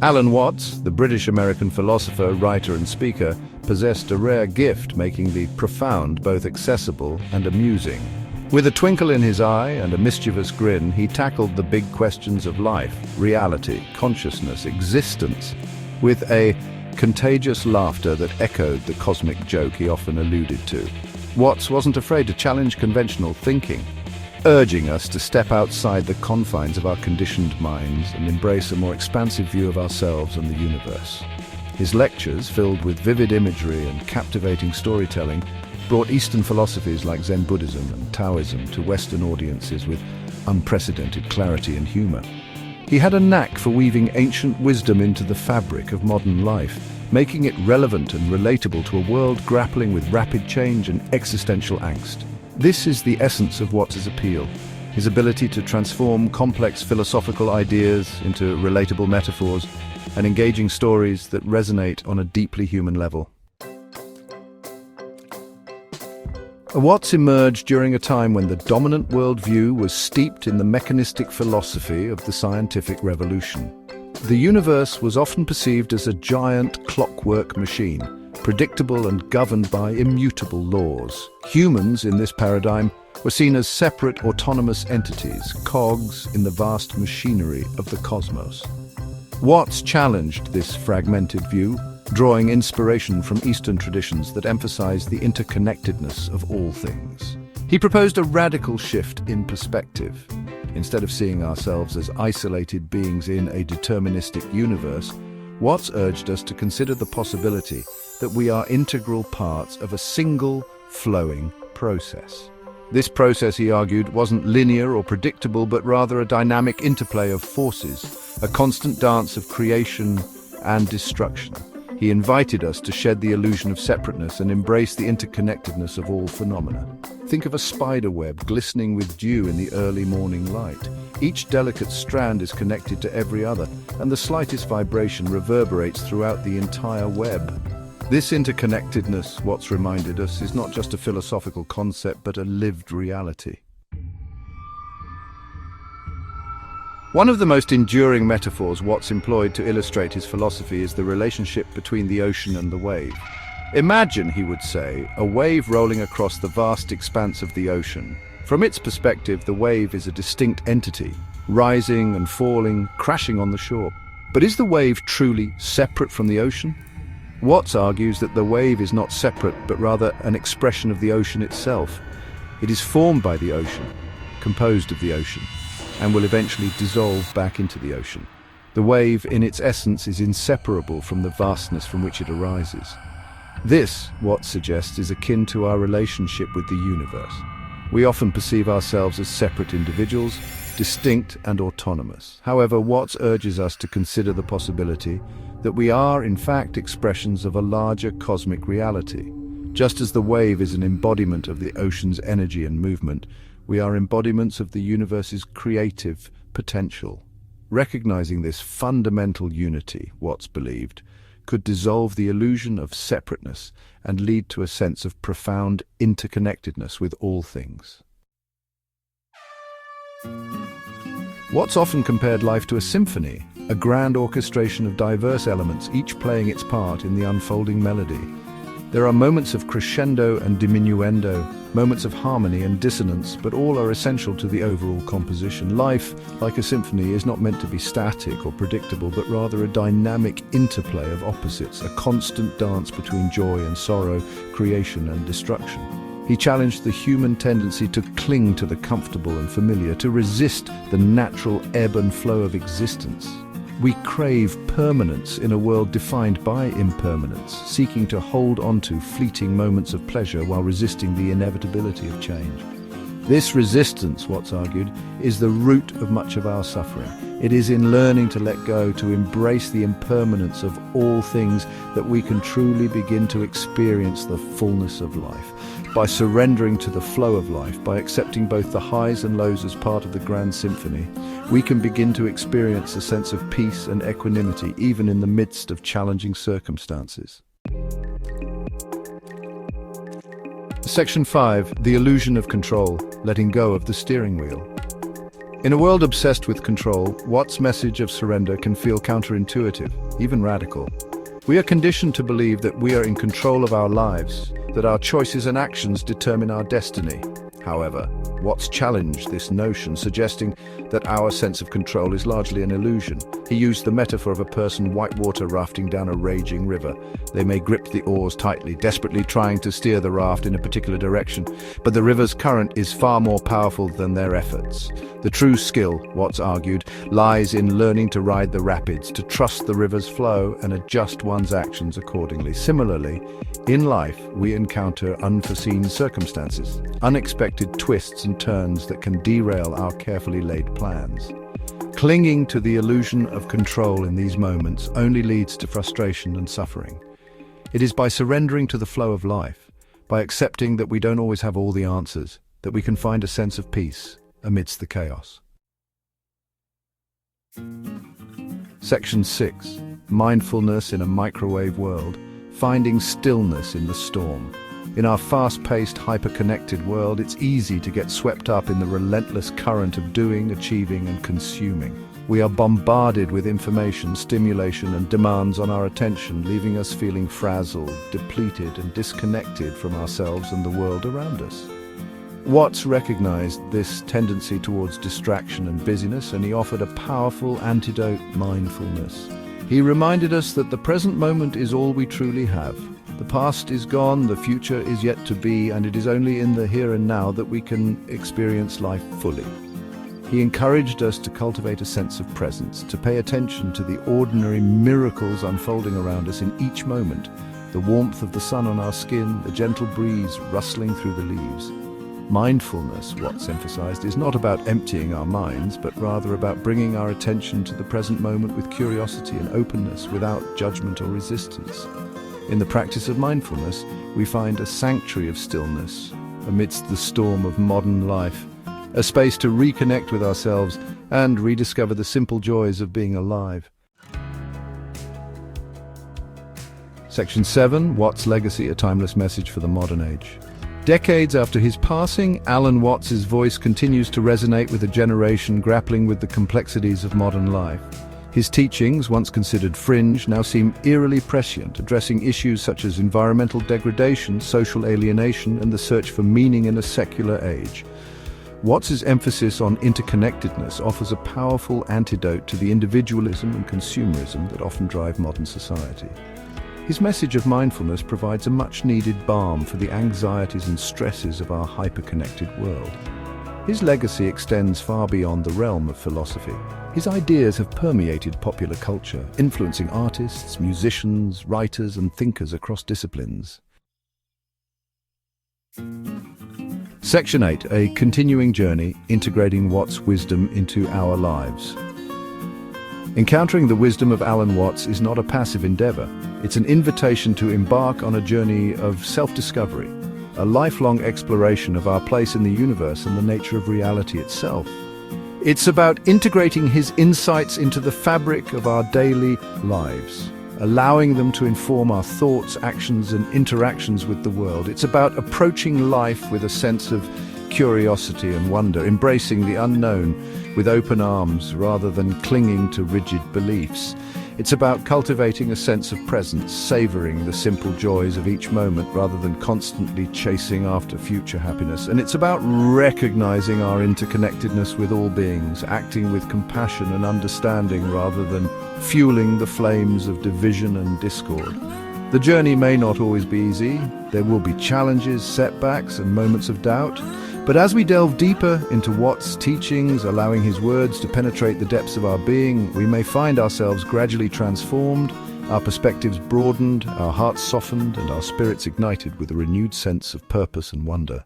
Alan Watts, the British-American philosopher, writer and speaker, possessed a rare gift, making the profound both accessible and amusing. With a twinkle in his eye and a mischievous grin, he tackled the big questions of life, reality, consciousness, existence, with a contagious laughter that echoed the cosmic joke he often alluded to. Watts wasn't afraid to challenge conventional thinking, urging us to step outside the confines of our conditioned minds and embrace a more expansive view of ourselves and the universe. His lectures, filled with vivid imagery and captivating storytelling, brought Eastern philosophies like Zen Buddhism and Taoism to Western audiences with unprecedented clarity and humor. He had a knack for weaving ancient wisdom into the fabric of modern life, making it relevant and relatable to a world grappling with rapid change and existential angst. This is the essence of Watts's appeal, his ability to transform complex philosophical ideas into relatable metaphors and engaging stories that resonate on a deeply human level. Watts emerged during a time when the dominant worldview was steeped in the mechanistic philosophy of the scientific revolution. The universe was often perceived as a giant clockwork machine, predictable and governed by immutable laws. Humans, in this paradigm, were seen as separate autonomous entities, cogs in the vast machinery of the cosmos. Watts challenged this fragmented view, drawing inspiration from Eastern traditions that emphasize the interconnectedness of all things. He proposed a radical shift in perspective. Instead of seeing ourselves as isolated beings in a deterministic universe, Watts urged us to consider the possibility that we are integral parts of a single, flowing process. This process, he argued, wasn't linear or predictable, but rather a dynamic interplay of forces, a constant dance of creation and destruction. He invited us to shed the illusion of separateness and embrace the interconnectedness of all phenomena. Think of a spider web glistening with dew in the early morning light. Each delicate strand is connected to every other, and the slightest vibration reverberates throughout the entire web. This interconnectedness, Watts reminded us, is not just a philosophical concept, but a lived reality. One of the most enduring metaphors Watts employed to illustrate his philosophy is the relationship between the ocean and the wave. Imagine, he would say, a wave rolling across the vast expanse of the ocean. From its perspective, the wave is a distinct entity, rising and falling, crashing on the shore. But is the wave truly separate from the ocean? Watts argues that the wave is not separate, but rather an expression of the ocean itself. It is formed by the ocean, composed of the ocean, and will eventually dissolve back into the ocean. The wave, in its essence, is inseparable from the vastness from which it arises. This, Watts suggests, is akin to our relationship with the universe. We often perceive ourselves as separate individuals, distinct and autonomous. However, Watts urges us to consider the possibility that we are, in fact, expressions of a larger cosmic reality. Just as the wave is an embodiment of the ocean's energy and movement, we are embodiments of the universe's creative potential. Recognizing this fundamental unity, Watts believed, could dissolve the illusion of separateness and lead to a sense of profound interconnectedness with all things. Watts often compared life to a symphony, a grand orchestration of diverse elements, each playing its part in the unfolding melody. There are moments of crescendo and diminuendo, moments of harmony and dissonance, but all are essential to the overall composition. Life, like a symphony, is not meant to be static or predictable, but rather a dynamic interplay of opposites, a constant dance between joy and sorrow, creation and destruction. He challenged the human tendency to cling to the comfortable and familiar, to resist the natural ebb and flow of existence. We crave permanence in a world defined by impermanence, seeking to hold onto fleeting moments of pleasure while resisting the inevitability of change. This resistance, Watts argued, is the root of much of our suffering. It is in learning to let go, to embrace the impermanence of all things, that we can truly begin to experience the fullness of life. By surrendering to the flow of life, by accepting both the highs and lows as part of the grand symphony, we can begin to experience a sense of peace and equanimity, even in the midst of challenging circumstances. Section 5. The illusion of control, letting go of the steering wheel. In a world obsessed with control, Watt's message of surrender can feel counterintuitive, even radical. We are conditioned to believe that we are in control of our lives, that our choices and actions determine our destiny. However, Watts challenged this notion, suggesting that our sense of control is largely an illusion. He used the metaphor of a person whitewater rafting down a raging river. They may grip the oars tightly, desperately trying to steer the raft in a particular direction, but the river's current is far more powerful than their efforts. The true skill, Watts argued, lies in learning to ride the rapids, to trust the river's flow and adjust one's actions accordingly. Similarly, in life, we encounter unforeseen circumstances, unexpected twists and turns that can derail our carefully laid plans. Clinging to the illusion of control in these moments only leads to frustration and suffering. It is by surrendering to the flow of life, by accepting that we don't always have all the answers, that we can find a sense of peace amidst the chaos. Section 6. Mindfulness in a microwave world. Finding stillness in the storm. In our fast-paced, hyper-connected world, it's easy to get swept up in the relentless current of doing, achieving, and consuming. We are bombarded with information, stimulation, and demands on our attention, leaving us feeling frazzled, depleted, and disconnected from ourselves and the world around us. Watts recognized this tendency towards distraction and busyness, and he offered a powerful antidote: mindfulness. He reminded us that the present moment is all we truly have. The past is gone, the future is yet to be, and it is only in the here and now that we can experience life fully. He encouraged us to cultivate a sense of presence, to pay attention to the ordinary miracles unfolding around us in each moment, the warmth of the sun on our skin, the gentle breeze rustling through the leaves. Mindfulness, Watts emphasized, is not about emptying our minds, but rather about bringing our attention to the present moment with curiosity and openness, without judgment or resistance. In the practice of mindfulness, we find a sanctuary of stillness amidst the storm of modern life, a space to reconnect with ourselves and rediscover the simple joys of being alive. Section 7. Watts' legacy, a timeless message for the modern age. Decades after his passing, Alan Watts's voice continues to resonate with a generation grappling with the complexities of modern life. His teachings, once considered fringe, now seem eerily prescient, addressing issues such as environmental degradation, social alienation, and the search for meaning in a secular age. Watts's emphasis on interconnectedness offers a powerful antidote to the individualism and consumerism that often drive modern society. His message of mindfulness provides a much-needed balm for the anxieties and stresses of our hyper-connected world. His legacy extends far beyond the realm of philosophy. His ideas have permeated popular culture, influencing artists, musicians, writers, and thinkers across disciplines. Section 8. A continuing journey, integrating Watts' wisdom into our lives. Encountering the wisdom of Alan Watts is not a passive endeavor. It's an invitation to embark on a journey of self-discovery, a lifelong exploration of our place in the universe and the nature of reality itself. It's about integrating his insights into the fabric of our daily lives, allowing them to inform our thoughts, actions, and interactions with the world. It's about approaching life with a sense of curiosity and wonder, embracing the unknown with open arms rather than clinging to rigid beliefs. It's about cultivating a sense of presence, savoring the simple joys of each moment rather than constantly chasing after future happiness. And it's about recognizing our interconnectedness with all beings, acting with compassion and understanding rather than fueling the flames of division and discord. The journey may not always be easy. There will be challenges, setbacks, and moments of doubt. But as we delve deeper into Watts' teachings, allowing his words to penetrate the depths of our being, we may find ourselves gradually transformed, our perspectives broadened, our hearts softened, and our spirits ignited with a renewed sense of purpose and wonder.